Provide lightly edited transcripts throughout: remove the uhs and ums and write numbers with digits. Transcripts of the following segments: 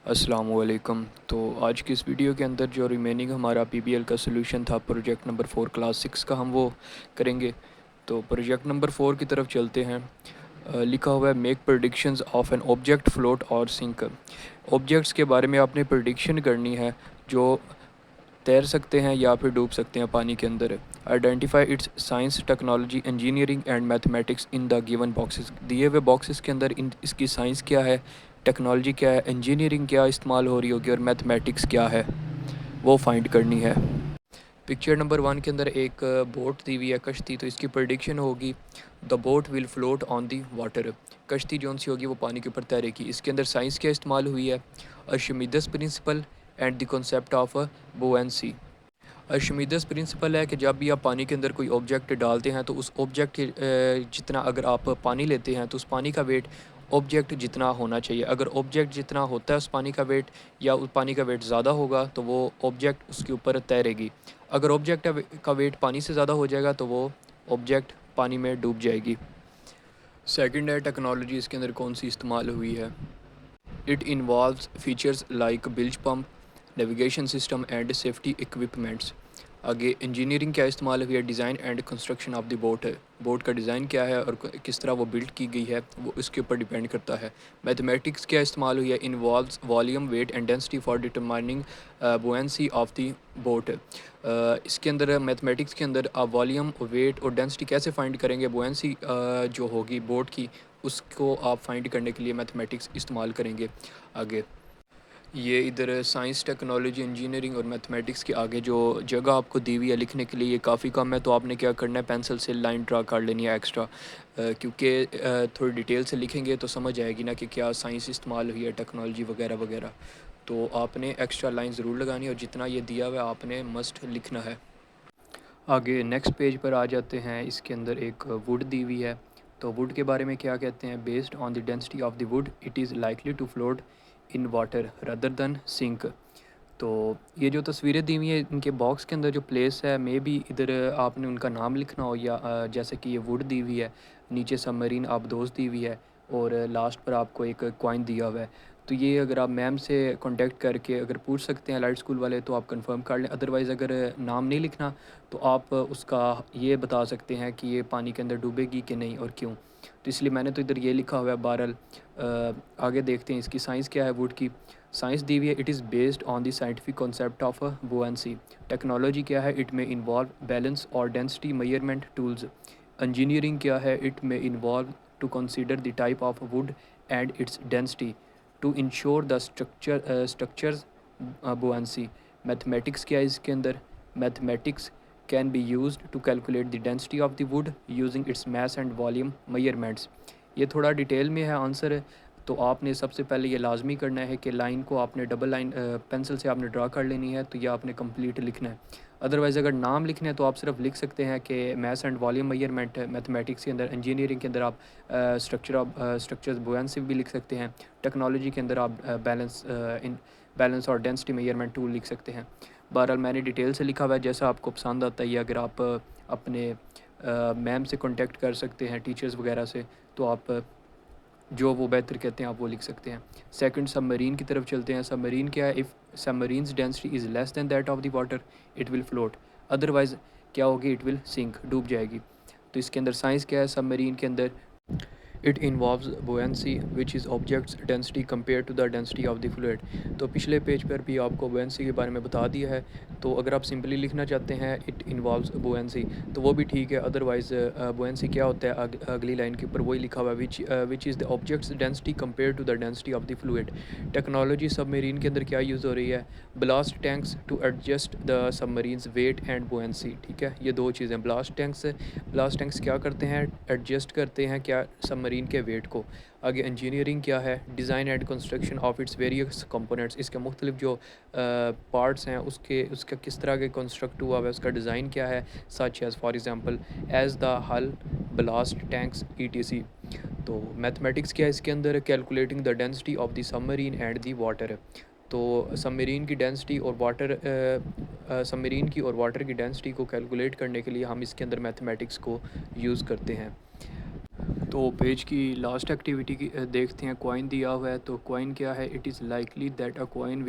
अस्सलामुअलैकुम। तो आज की इस वीडियो के अंदर जो रिमेनिंग हमारा पीबीएल का सोल्यूशन था प्रोजेक्ट नंबर 4 क्लास 6 का हम वो करेंगे। तो प्रोजेक्ट नंबर 4 की तरफ चलते हैं। लिखा हुआ है make predictions of an object float और सिंक। ऑब्जेक्ट्स के बारे में आपने प्रेडिक्शन करनी है जो तैर सकते हैं या फिर डूब सकते हैं पानी के अंदर। Identify it's science technology engineering and mathematics in the given boxes. दिए हुए बॉक्सेस के अंदर इसकी साइंस क्या है, टेक्नोलॉजी क्या है, इंजीनियरिंग क्या इस्तेमाल हो रही होगी और मैथमेटिक्स क्या है वो फाइंड करनी है। पिक्चर नंबर 1 के अंदर एक बोट दी हुई है, कश्ती। तो इसकी प्रेडिक्शन होगी the boat will float on the water. कश्ती जौन सी होगी वो पानी के ऊपर तैरेगी। इसके अंदर साइंस क्या इस्तेमाल हुई है, Archimedes principle and the concept of buoyancy. Archimedes principle है कि जब भी आप पानी के अंदर कोई ऑब्जेक्ट डालते हैं तो उस ऑब्जेक्ट के जितना अगर आप पानी लेते हैं तो उस पानी का वेट ऑब्जेक्ट जितना होना चाहिए। अगर ऑब्जेक्ट जितना होता है उस पानी का वेट या उस पानी का वेट ज़्यादा होगा तो वो ऑब्जेक्ट उसके ऊपर तैरेगी। अगर ऑब्जेक्ट का वेट पानी से ज़्यादा हो जाएगा तो वो ऑब्जेक्ट पानी में डूब जाएगी। सेकंड है टेक्नोलॉजी, इसके अंदर कौन सी इस्तेमाल हुई है। It involves features like bilge pump, navigation system and safety equipments. आगे इंजीनियरिंग क्या इस्तेमाल हुई है, design and construction of the boat है। बोट का डिज़ाइन क्या है और किस तरह वो बिल्ड की गई है वो इसके ऊपर डिपेंड करता है। मैथमेटिक्स क्या इस्तेमाल हुई है, involves volume weight and density for determining buoyancy of the boat. इसके अंदर मैथमेटिक्स के अंदर आप वॉल्यूम वेट और डेंसिटी कैसे फाइंड करेंगे, बुएंसी जो होगी बोट की उसको आप फाइंड करने के लिए मैथमेटिक्स इस्तेमाल करेंगे। आगे ये इधर साइंस टेक्नोलॉजी इंजीनियरिंग और मैथमेटिक्स के आगे जो जगह आपको दी हुई है लिखने के लिए ये काफ़ी कम है। तो आपने क्या करना है, पेंसिल से लाइन ड्रा कर लेनी है एक्स्ट्रा, क्योंकि थोड़ी डिटेल से लिखेंगे तो समझ आएगी ना कि क्या साइंस इस्तेमाल हुई है, टेक्नोलॉजी वगैरह वगैरह। तो आपने एक्स्ट्रा लाइन ज़रूर लगानी है और जितना ये दिया हुआ है आपने मस्ट लिखना है। आगे नेक्स्ट पेज पर आ जाते हैं। इसके अंदर एक वुड दी हुई है। तो वुड के बारे में क्या कहते हैं, based on the density of the wood it is likely to float in water rather than sink. तो ये जो तस्वीरें दी हुई हैं इनके बॉक्स के अंदर जो प्लेस है मे बी इधर आपने उनका नाम लिखना हो या जैसे कि ये वुड दी हुई है, नीचे सबमरीन आबदोस दी हुई है और लास्ट पर आपको एक कॉइन दिया हुआ है। तो ये अगर आप मैम से कांटेक्ट करके अगर पूछ सकते हैं लाइट स्कूल वाले तो आप कंफर्म कर लें। अदरवाइज़ अगर नाम नहीं लिखना तो आप उसका ये बता सकते हैं कि ये पानी के अंदर डूबेगी कि नहीं और क्यों। तो इसलिए मैंने तो इधर ये लिखा हुआ है बहरहाल। आगे देखते हैं इसकी साइंस क्या है वुड की। साइंस दी हुई है it is based on the scientific concept of buoyancy. Technology क्या है, इट में इन्वॉल्व बैलेंस और डेंसिटी मेजरमेंट टूल्स। इंजीनियरिंग क्या है, इट में involve to consider the type of wood and its density to ensure the structure's buoyancy. Mathematics क्या है इसके अंदर, mathematics can be used to calculate the density of the wood using its mass and volume measurements. ये थोड़ा detail में है answer. तो आपने सबसे पहले ये लाजमी करना है कि लाइन को आपने डबल लाइन पेंसिल से आपने ड्रा कर लेनी है, तो ये आपने कंप्लीट लिखना है। अदरवाइज़ अगर नाम लिखना है तो आप सिर्फ लिख सकते हैं कि maths and volume measurement mathematics के अंदर। इंजीनियरिंग के अंदर आप स्ट्रक्चर्स बुएंसी भी लिख सकते हैं। टेक्नोलॉजी के अंदर आप बैलेंस और डेंसिटी मेजरमेंट टूल लिख सकते हैं। बहरहाल मैंने डिटेल से लिखा हुआ है, जैसा आपको पसंद आता है। अगर आप अपने मैम से कॉन्टेक्ट कर सकते हैं, टीचर्स वगैरह से, तो आप जो वो बेहतर कहते हैं आप वो लिख सकते हैं। सेकंड सबमरीन की तरफ चलते हैं। सबमरीन क्या है, if submarines density is less than that of the water it will float. Otherwise क्या होगी, इट विल सिंक, डूब जाएगी। तो इसके अंदर साइंस क्या है सबमरीन के अंदर, it involves buoyancy which is object's density compare to the density of the fluid. तो पिछले पेज पर भी आपको बुएंसी के बारे में बता दिया है। तो अगर आप सिंपली लिखना चाहते हैं इट इन्वॉल्व्स बुएंसी तो वो भी ठीक है। अदरवाइज़ बुएंसी क्या होता है अगली लाइन के ऊपर वही लिखा हुआ है, which is the object's density compare to the density of the fluid. Technology submarine के अंदर क्या यूज़ हो रही है, ballast tanks to adjust the submarine's weight and buoyancy. ठीक है, ये दो चीज़ें। ब्लास्ट टैंक्स क्या करते हैं, एडजस्ट करते हैं क्या, सबमरीन के वेट को। आगे इंजीनियरिंग क्या है, design and construction of its various components. इसके मुख्तलिफ जो पार्ट्स हैं उसका किस तरह के कंस्ट्रक्ट हुआ है, उसका डिज़ाइन क्या है, such as for example as the हल, ब्लास्ट टैंक्स ई। तो मैथमेटिक्स क्या है इसके अंदर, calculating the density of the submarine and the water. तो सबमरीन की डेंसिटी और सबमरीन की और वाटर की डेंसिटी को कैलकुलेट करने के लिए हम इसके अंदर मैथमेटिक्स को यूज़ करते हैं। तो पेज की लास्ट एक्टिविटी की देखते हैं। कॉइन दिया हुआ है, तो कॉइन क्या है? It is likely that a coin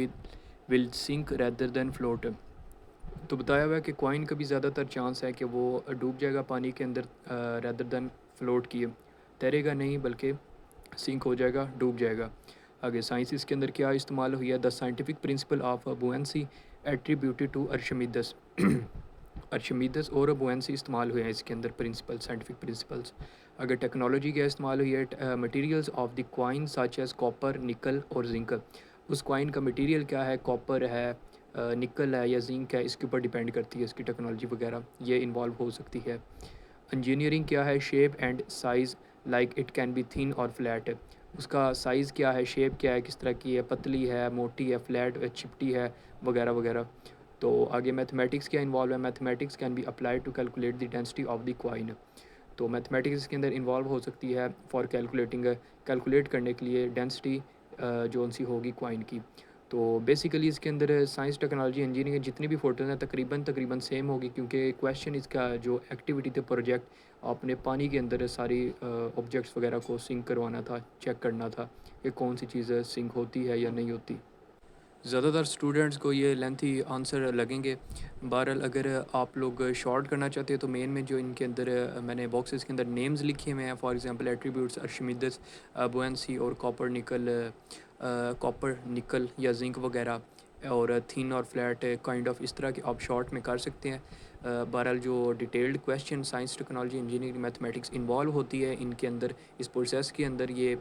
will sink rather than float. तो बताया हुआ है कि कॉइन का भी ज़्यादातर चांस है कि वो डूब जाएगा पानी के अंदर रेदर देन फ्लोट किए, तैरेगा नहीं बल्कि सिंक हो जाएगा, डूब जाएगा। आगे साइंस इसके अंदर क्या इस्तेमाल हुई है? The scientific principle of buoyancy attributed to Archimedes. Archimedes और बुएंसी इस्तेमाल हुए हैं इसके अंदर प्रिंसिपल, साइंटिफिक प्रिंसिपल्स। अगर टेक्नोलॉजी क्या इस्तेमाल हुई है? Materials of the coin such as copper, nickel और जिंक। उस कॉइन का मटेरियल क्या है? कॉपर है, निकल है या जिंक है, इसके ऊपर डिपेंड करती है इसकी टेक्नोलॉजी वगैरह, ये इन्वॉल्व हो सकती है। इंजीनियरिंग क्या है? Shape and size, like it can be thin और फ्लैट। उसका साइज़ क्या है, शेप क्या है, किस तरह की है, पतली है, मोटी है, फ्लैट चिपटी है, वगैरह वगैरह। तो आगे मैथमेटिक्स क्या इन्वॉल्व है? Mathematics can be applied to calculate the density of the coin. तो मैथमेटिक्स के अंदर इन्वॉल्व हो सकती है फॉर कैलकुलेटिंग, कैलकुलेट करने के लिए डेंसिटी जो सी होगी कॉइन की। तो बेसिकली इसके अंदर साइंस, टेक्नोलॉजी, इंजीनियरिंग जितनी भी फ़ोटोज़ हैं तकरीबन तकरीबन सेम होगी, क्योंकि क्वेश्चन इसका जो एक्टिविटी थे, प्रोजेक्ट, आपने पानी के अंदर सारी ऑब्जेक्ट्स वगैरह को सिंक करवाना था, चेक करना था कि कौन सी चीज़ सिंक होती है या नहीं होती। ज़्यादातर स्टूडेंट्स को ये लेंथी आंसर लगेंगे। बहरहाल अगर आप लोग शॉर्ट करना चाहते हैं तो मेन में जो इनके अंदर मैंने बॉक्सेस के अंदर नेम्स लिखे हुए हैं, फॉर एग्जांपल एट्रीब्यूट्स अर्शिमिदस, बुएंसी और कॉपर निकल, कॉपर निकल या जिंक वगैरह, और थिन और फ्लैट काइंड ऑफ, इस तरह के आप शॉर्ट में कर सकते हैं। बहरहाल जो detailed question science, technology, engineering, mathematics involve होती है इनके अंदर, इस प्रोसेस के अंदर, ये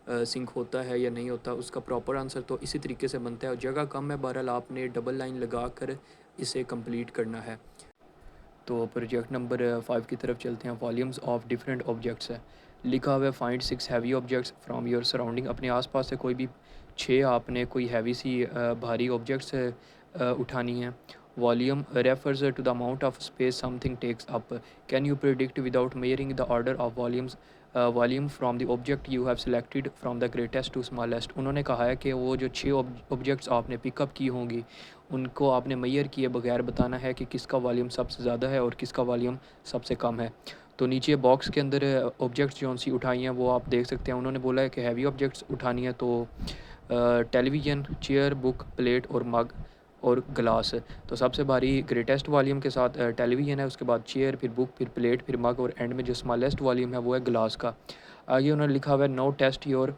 सिंक होता है या नहीं होता, उसका प्रॉपर आंसर तो इसी तरीके से बनता है। और जगह कम है, बहरहाल आपने डबल लाइन लगा कर इसे कंप्लीट करना है। तो प्रोजेक्ट नंबर 5 की तरफ चलते हैं। वॉल्यूम्स ऑफ डिफरेंट ऑब्जेक्ट्स है, लिखा हुआ है find 6 heavy objects from your surrounding. अपने आसपास से कोई भी 6 आपने कोई हैवी सी भारी ऑब्जेक्ट्स उठानी है। Volume refers to the amount of space something takes up. Can you predict without measuring the order of volumes volume from the object you have selected from the greatest to smallest. उन्होंने कहा है कि वो जो 6 objects आपने pickup की होंगी, उनको आपने मेयर किए बगैर बताना है कि किसका वॉल्यूम सबसे ज़्यादा है और किसका वॉल्यूम सबसे कम है। तो नीचे बॉक्स के अंदर ऑब्जेक्ट्स जो सी उठाई हैं वो आप देख सकते हैं। उन्होंने बोला है कि हैवी ऑब्जेक्ट्स उठानी है, तो टेलीविज़न, चेयर, बुक, प्लेट और मग और ग्लास। तो सबसे भारी ग्रेटेस्ट वॉल्यूम के साथ टेलीविज़न है, उसके बाद चेयर, फिर बुक, फिर प्लेट, फिर मग, और एंड में जो स्मॉलेस्ट वॉल्यूम है वो है ग्लास का। आगे उन्होंने लिखा हुआ है no test your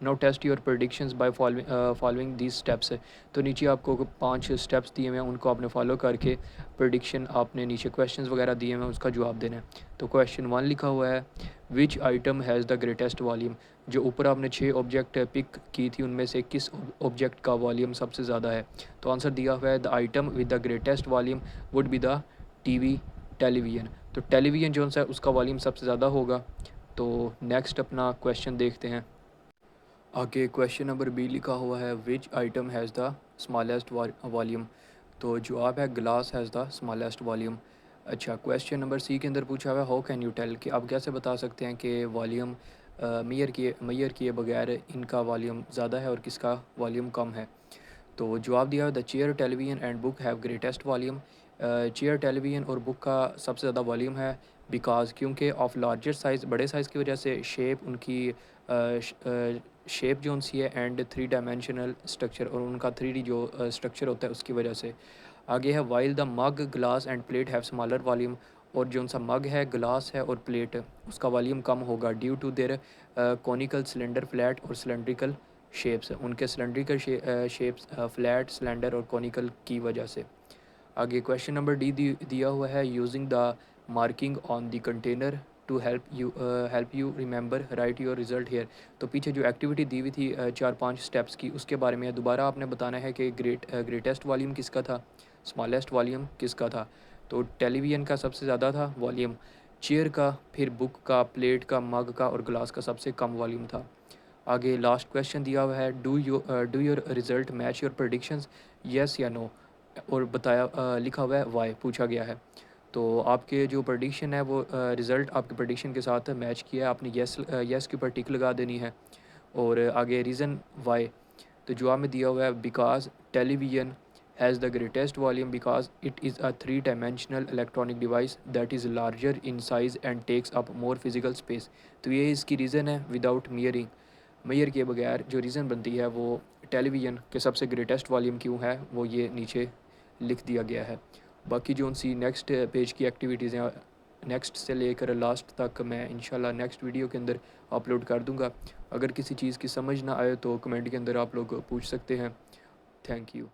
no test your predictions by following these steps. तो नीचे आपको 5 स्टेप्स दिए हुए हैं, उनको आपने फॉलो करके प्रडिक्शन, आपने नीचे क्वेश्चंस वगैरह दिए हुए हैं, उसका जवाब देना है। तो क्वेश्चन 1 लिखा हुआ है विच item has the greatest volume. जो ऊपर आपने 6 ऑब्जेक्ट पिक की थी उनमें से किस ऑब्जेक्ट का वॉल्यूम सबसे ज़्यादा है? तो आंसर दिया हुआ है the item with the greatest volume would be the TV, television. तो टेलीविज़न जो सा उसका वॉल्यूम सबसे ज़्यादा होगा। तो नेक्स्ट अपना क्वेश्चन देखते हैं। आगे क्वेश्चन नंबर बी लिखा हुआ है विच item has the smallest volume. तो जवाब है glass has the smallest volume. अच्छा, क्वेश्चन नंबर सी के अंदर पूछा हुआ है हाउ कैन यू टेल, कि आप कैसे बता सकते हैं कि वॉल्यूम मेयर किए बगैर इनका वॉल्यूम ज़्यादा है और किसका वॉल्यूम कम है। तो जवाब दिया the chair, television and book have greatest volume. Chair, television और बुक का सबसे ज़्यादा वॉल्यूम है, बिकॉज क्योंकि ऑफ लार्जर साइज़, बड़े साइज़ की वजह से, शेप उनकी शेप जो सी है, एंड 3 डायमेंशनल स्ट्रक्चर, और उनका 3D जो स्ट्रक्चर होता है उसकी वजह से। आगे है while the mug, glass end plate have smaller volume. और जो सा मग है, ग्लास है और प्लेट, उसका वॉल्यूम कम होगा due to their conical, cylinder, flat और सिलेंड्रिकल शेप्स। उनके सिलेंड्रिकल शेप्स, फ्लैट, सिलेंडर और कॉनिकल की वजह से। आगे क्वेश्चन नंबर डी दिया हुआ है using the marking on the container to help you remember write your result here. तो पीछे जो एक्टिविटी दी हुई थी 4-5 स्टेप्स की, उसके बारे में दोबारा आपने बताना है कि ग्रेटेस्ट वॉल्यूम किसका था, स्मॉलेस्ट वॉल्यूम किसका था। तो टेलीविज़न का सबसे ज़्यादा था वॉल्यूम, चेयर का, फिर बुक का, प्लेट का, मग का और ग्लास का सबसे कम वॉल्यूम था। आगे लास्ट क्वेश्चन दिया हुआ है do your result match your predictions, yes या नो। और बताया लिखा हुआ है वाई, पूछा गया है। तो आपके जो प्रडिक्शन है वो रिज़ल्ट आपके प्रडिक्शन के साथ मैच किया है, आपने येस के ऊपर टिक लगा देनी है। और आगे रीज़न वाई, तो जवाब में दिया हुआ है because television has the greatest volume because it is a three-dimensional electronic device that is larger in size and takes up more physical space। तो ये इसकी रीज़न है विदाउट मियरिंग, मेयर के बगैर जो रीज़न बनती है वो टेलीविज़न के सबसे ग्रेटेस्ट वॉल्यूम क्यों है वो ये नीचे लिख दिया गया है। बाकी जो उनसी नेक्स्ट पेज की एक्टिविटीज़ हैं नेक्स्ट से लेकर लास्ट तक मैं इंशाल्लाह नेक्स्ट वीडियो के अंदर अपलोड कर दूंगा। अगर किसी चीज़ की समझ ना आए तो कमेंट के अंदर आप लोग पूछ सकते हैं। Thank you.